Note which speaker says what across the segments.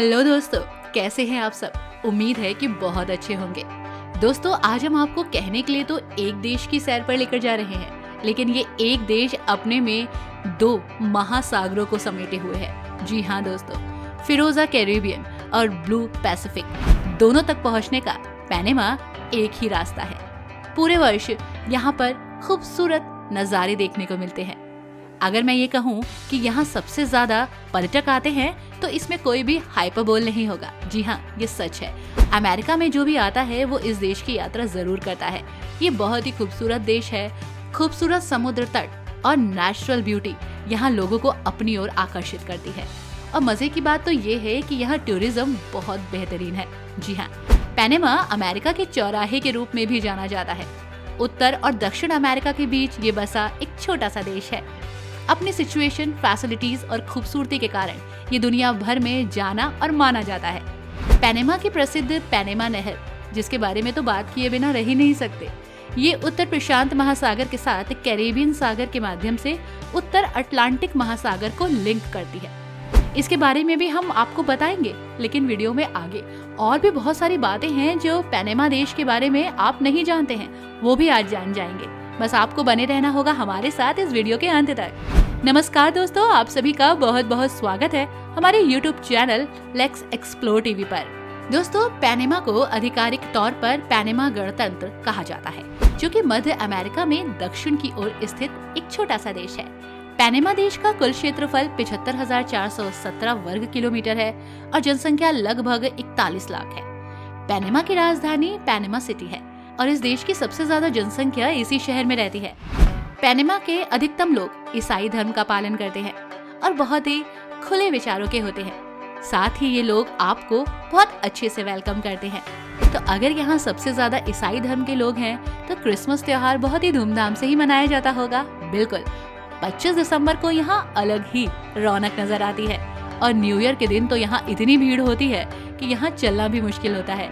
Speaker 1: Hello दोस्तों, कैसे हैं आप सब। उम्मीद है कि बहुत अच्छे होंगे। दोस्तों, आज हम आपको कहने के लिए तो एक देश की सैर पर लेकर जा रहे हैं, लेकिन ये एक देश अपने में 2 महासागरों को समेटे हुए है। जी हाँ दोस्तों, फिरोजा कैरिबियन और ब्लू पैसिफिक दोनों तक पहुंचने का पैनामा एक ही रास्ता है। पूरे वर्ष यहाँ पर खूबसूरत नज़ारे देखने को मिलते हैं। अगर मैं ये कहूँ कि यहाँ सबसे ज्यादा पर्यटक आते हैं तो इसमें कोई भी हाइपरबोल नहीं होगा। जी हाँ, ये सच है। अमेरिका में जो भी आता है वो इस देश की यात्रा जरूर करता है। ये बहुत ही खूबसूरत देश है। खूबसूरत समुद्र तट और नेचुरल ब्यूटी यहाँ लोगों को अपनी ओर आकर्षित करती है। और मजे की बात तो ये है कि यहाँ टूरिज्म बहुत बेहतरीन है। जी हाँ, पैनामा अमेरिका के चौराहे के रूप में भी जाना जाता है। उत्तर और दक्षिण अमेरिका के बीच ये बसा एक छोटा सा देश है। अपनी सिचुएशन, फैसिलिटीज और खूबसूरती के कारण ये दुनिया भर में जाना और माना जाता है। पैनामा की प्रसिद्ध पैनामा नहर, जिसके बारे में तो बात किए बिना रह ही नहीं सकते। ये उत्तर प्रशांत महासागर के साथ कैरेबियन सागर के माध्यम से उत्तर अटलांटिक महासागर को लिंक करती है। इसके बारे में भी हम आपको बताएंगे, लेकिन वीडियो में आगे और भी बहुत सारी बातें हैं जो पैनामा देश के बारे में आप नहीं जानते हैं, वो भी आज जान जाएंगे। बस आपको बने रहना होगा हमारे साथ इस वीडियो के अंत तक। नमस्कार दोस्तों, आप सभी का बहुत बहुत स्वागत है हमारे YouTube channel let's explore TV पर। दोस्तों, पैनामा को आधिकारिक तौर पर पैनामा गणतंत्र कहा जाता है, जो कि मध्य अमेरिका में दक्षिण की ओर स्थित एक छोटा सा देश है। पैनामा देश का कुल क्षेत्रफल 75,417 वर्ग किलोमीटर है और जनसंख्या लगभग 41 लाख है। पैनामा की राजधानी पैनामा सिटी है और इस देश की सबसे ज्यादा जनसंख्या इसी शहर में रहती है। पैनामा के अधिकतम लोग ईसाई धर्म का पालन करते हैं और बहुत ही खुले विचारों के होते हैं। साथ ही ये लोग आपको बहुत अच्छे से वेलकम करते हैं। तो अगर यहाँ सबसे ज्यादा ईसाई धर्म के लोग हैं तो क्रिसमस त्योहार बहुत ही धूमधाम से ही मनाया जाता होगा। बिल्कुल, 25 दिसंबर को यहाँ अलग ही रौनक नजर आती है और न्यू ईयर के दिन तो यहाँ इतनी भीड़ होती है कि यहाँ चलना भी मुश्किल होता है।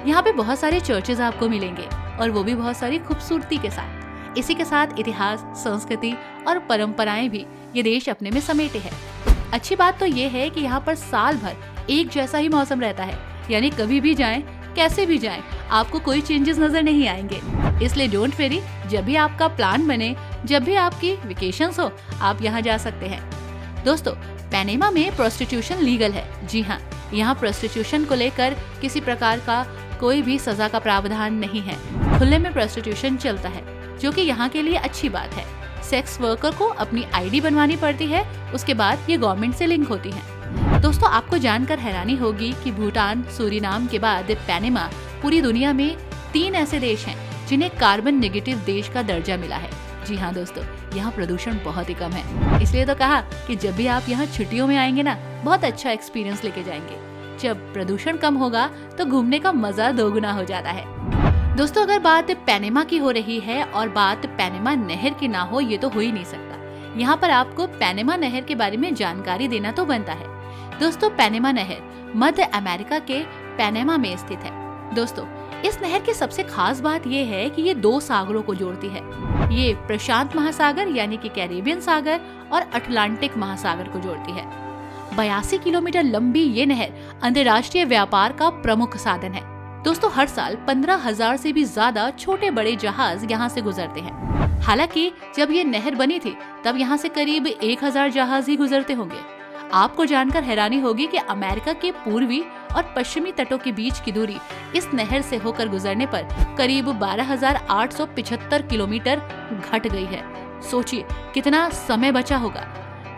Speaker 1: यहाँ पे बहुत सारे चर्चेज आपको मिलेंगे और वो भी बहुत सारी खूबसूरती के साथ। इसी के साथ इतिहास, संस्कृति और परंपराएं भी ये देश अपने में समेटे है। अच्छी बात तो ये है कि यहाँ पर साल भर एक जैसा ही मौसम रहता है, यानी कभी भी जाएं, कैसे भी जाएं, आपको कोई चेंजेस नजर नहीं आएंगे। इसलिए डोंट वेरी, जब भी आपका प्लान बने, जब भी आपकी वेकेशंस हो, आप यहाँ जा सकते हैं। दोस्तों, पैनामा में प्रोस्टिट्यूशन लीगल है। जी हाँ, यहाँ प्रोस्टिट्यूशन को लेकर किसी प्रकार का कोई भी सजा का प्रावधान नहीं है। खुले में प्रोस्टिट्यूशन चलता है, जो कि यहाँ के लिए अच्छी बात है। सेक्स वर्कर को अपनी आईडी बनवानी पड़ती है, उसके बाद ये गवर्नमेंट से लिंक होती है। दोस्तों, आपको जानकर हैरानी होगी कि भूटान, सूरीनाम के बाद पैनामा पूरी दुनिया में 3 ऐसे देश हैं जिन्हें कार्बन नेगेटिव देश का दर्जा मिला है। जी हाँ दोस्तों, यहाँ प्रदूषण बहुत ही कम है। इसलिए तो कहा कि जब भी आप यहाँ छुट्टियों में आएंगे ना, बहुत अच्छा एक्सपीरियंस लेके जाएंगे। जब प्रदूषण कम होगा तो घूमने का मजा दोगुना हो जाता है। दोस्तों, अगर बात पैनामा की हो रही है और बात पैनामा नहर की ना हो, ये तो हो ही नहीं सकता। यहाँ पर आपको पैनामा नहर के बारे में जानकारी देना तो बनता है। दोस्तों, पैनामा नहर मध्य अमेरिका के पैनामा में स्थित है। दोस्तों, इस नहर की सबसे खास बात ये है कि ये 2 सागरों को जोड़ती है। ये प्रशांत महासागर यानी कि कैरेबियन सागर और अटलांटिक महासागर को जोड़ती है। 82 किलोमीटर लंबी ये नहर अंतर्राष्ट्रीय व्यापार का प्रमुख साधन है। दोस्तों, हर साल 15,000 से भी ज्यादा छोटे बड़े जहाज यहाँ से गुजरते हैं। हालांकि जब ये नहर बनी थी तब यहाँ से करीब 1000 जहाज ही गुजरते होंगे। आपको जानकर हैरानी होगी कि अमेरिका के पूर्वी और पश्चिमी तटों के बीच की दूरी इस नहर से होकर गुजरने पर करीब 12,875 किलोमीटर घट गई है। सोचिए कितना समय बचा होगा।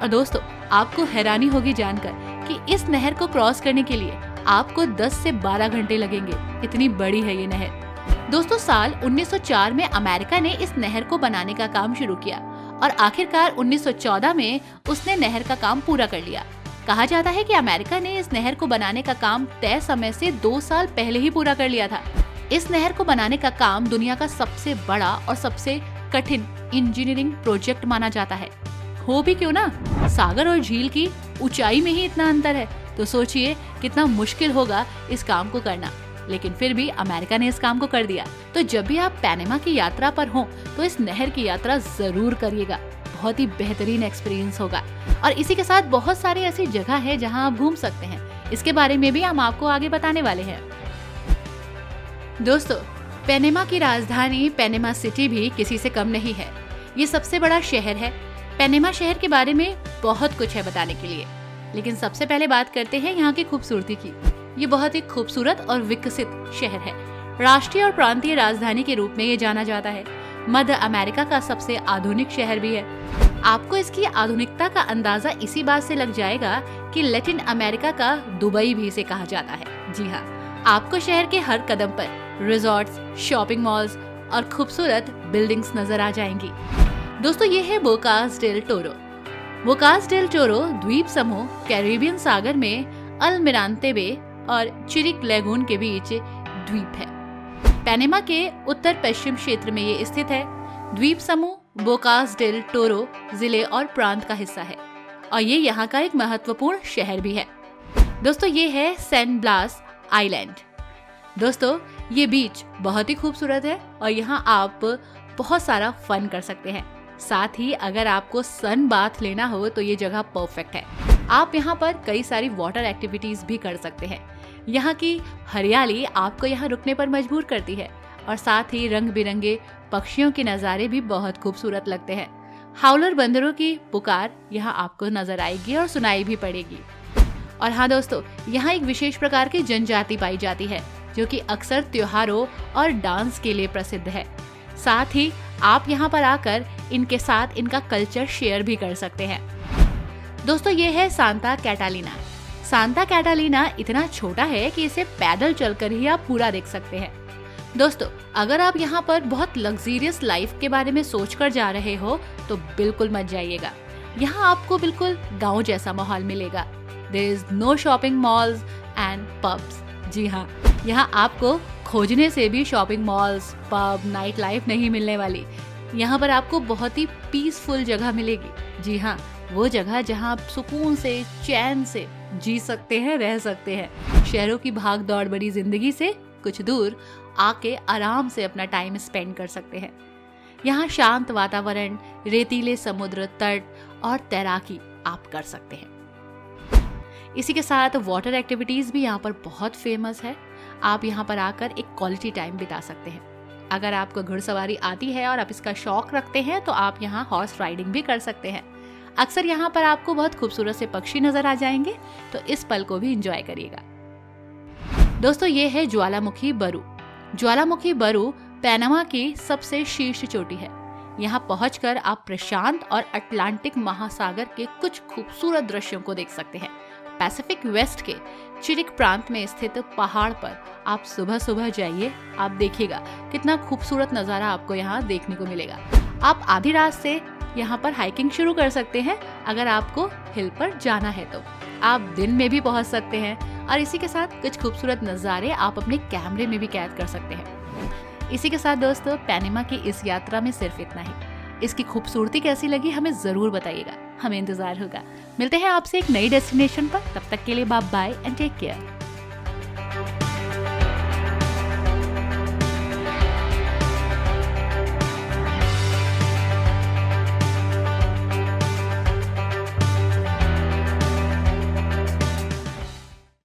Speaker 1: और दोस्तों, आपको हैरानी होगी जानकर कि इस नहर को क्रॉस करने के लिए आपको 10 से 12 घंटे लगेंगे। इतनी बड़ी है ये नहर। दोस्तों, साल 1904 में अमेरिका ने इस नहर को बनाने का काम शुरू किया और आखिरकार 1914 में उसने नहर का काम पूरा कर लिया। कहा जाता है कि अमेरिका ने इस नहर को बनाने का काम तय समय से 2 साल पहले ही पूरा कर लिया था। इस नहर को बनाने का काम दुनिया का सबसे बड़ा और सबसे कठिन इंजीनियरिंग प्रोजेक्ट माना जाता है। हो भी क्यों ना, सागर और झील की ऊंचाई में ही इतना अंतर है, तो सोचिए कितना मुश्किल होगा इस काम को करना। लेकिन फिर भी अमेरिका ने इस काम को कर दिया। तो जब भी आप पैनामा की यात्रा पर हो तो इस नहर की यात्रा जरूर करिएगा। बहुत ही बेहतरीन एक्सपीरियंस होगा। और इसी के साथ बहुत सारी ऐसी जगह है जहां आप घूम सकते हैं। इसके बारे में भी हम आपको आगे बताने वाले हैं। दोस्तों, पनामा की राजधानी पनामा सिटी भी किसी से कम नहीं है। ये सबसे बड़ा शहर है। पनामा शहर के बारे में बहुत कुछ है बताने के लिए, लेकिन सबसे पहले बात करते हैं यहाँ की खूबसूरती की। ये बहुत ही खूबसूरत और विकसित शहर है। राष्ट्रीय और प्रांतीय राजधानी के रूप में ये जाना जाता है। मध्य अमेरिका का सबसे आधुनिक शहर भी है। आपको इसकी आधुनिकता का अंदाजा इसी बात से लग जाएगा कि लैटिन अमेरिका का दुबई भी इसे कहा जाता है। जी हाँ, आपको शहर के हर कदम पर रिजॉर्ट्स, शॉपिंग मॉल्स और खूबसूरत बिल्डिंग्स नजर आ जाएंगी। दोस्तों, ये है Bocas del Toro. Bocas del Toro द्वीप समूह कैरिबियन सागर में अल्मिरांते बे और चिरिक लैगून के बीच द्वीप है। पनामा के उत्तर पश्चिम क्षेत्र में ये स्थित है। द्वीप समूह बोकास डेल टोरो जिले और प्रांत का हिस्सा है और ये यहाँ का एक महत्वपूर्ण शहर भी है। दोस्तों, ये है सैन ब्लास आइलैंड। दोस्तों, ये बीच बहुत ही खूबसूरत है और यहाँ आप बहुत सारा फन कर सकते हैं। साथ ही अगर आपको सन बाथ लेना हो तो ये जगह परफेक्ट है। आप यहाँ पर कई सारी वाटर एक्टिविटीज भी कर सकते हैं। यहाँ की हरियाली आपको यहाँ रुकने पर मजबूर करती है और साथ ही रंग बिरंगे पक्षियों के नज़ारे भी बहुत खूबसूरत लगते हैं। हाउलर बंदरों की पुकार यहाँ आपको नजर आएगी और सुनाई भी पड़ेगी। और हाँ दोस्तों, यहाँ एक विशेष प्रकार की जनजाति पाई जाती है जो कि अक्सर त्योहारों और डांस के लिए प्रसिद्ध है। साथ ही आप यहाँ पर आकर इनके साथ इनका कल्चर शेयर भी कर सकते हैं। दोस्तों, ये है सांता कैटालिना। सांता कैटालिना इतना छोटा है कि इसे पैदल चलकर ही आप पूरा देख सकते हैं। दोस्तों, अगर आप यहाँ पर बहुत लग्जरियस लाइफ के बारे में सोचकर जा रहे हो तो बिल्कुल मत जाइएगा। यहाँ आपको बिल्कुल गांव जैसा माहौल मिलेगा। There is no shopping malls and pubs. जी हाँ, यहाँ आपको खोजने से भी shopping malls, pub, night life नहीं मिलने वाली। यहाँ पर आपको बहुत ही पीसफुल जगह मिलेगी। जी हाँ, वो जगह जहाँ आप सुकून से, चैन से जी सकते हैं, रह सकते हैं। शहरों की भाग दौड़ भरी जिंदगी से कुछ दूर आके आराम से अपना टाइम स्पेंड कर सकते हैं। यहाँ शांत वातावरण, रेतीले समुद्र तट और तैराकी आप कर सकते हैं। इसी के साथ वाटर एक्टिविटीज भी यहाँ पर बहुत फेमस है। आप यहाँ पर आकर एक क्वालिटी टाइम बिता सकते हैं। अगर आपको घुड़सवारी आती है और आप इसका शौक रखते हैं तो आप यहाँ हॉर्स राइडिंग भी कर सकते हैं। अक्सर यहाँ पर आपको बहुत खूबसूरत से पक्षी नजर आ जाएंगे, तो इस पल को भी एंजॉय करिएगा। दोस्तों, ये है ज्वालामुखी बरू। ज्वालामुखी बरू पनामा की सबसे शीर्ष चोटी है। यहाँ पहुंचकर आप प्रशांत और अटलांटिक महासागर के कुछ खूबसूरत दृश्यों को देख सकते हैं। पैसिफिक वेस्ट के चिरिक प्रांत में स्थित पहाड़ पर आप सुबह सुबह जाइए, आप देखिएगा कितना खूबसूरत नज़ारा आपको यहाँ देखने को मिलेगा। आप आधी रात से यहाँ पर हाइकिंग शुरू कर सकते हैं। अगर आपको हिल पर जाना है तो आप दिन में भी पहुँच सकते हैं और इसी के साथ कुछ खूबसूरत नज़ारे आप अपने कैमरे में भी कैद कर सकते हैं। इसी के साथ दोस्तों, पनामा की इस यात्रा में सिर्फ इतना ही। इसकी खूबसूरती कैसी लगी हमें ज़रूर बताइएगा, हमें इंतज़ार होगा। मिलते हैं आपसे एक नई डेस्टिनेशन पर। तब तक के लिए bye bye and take care.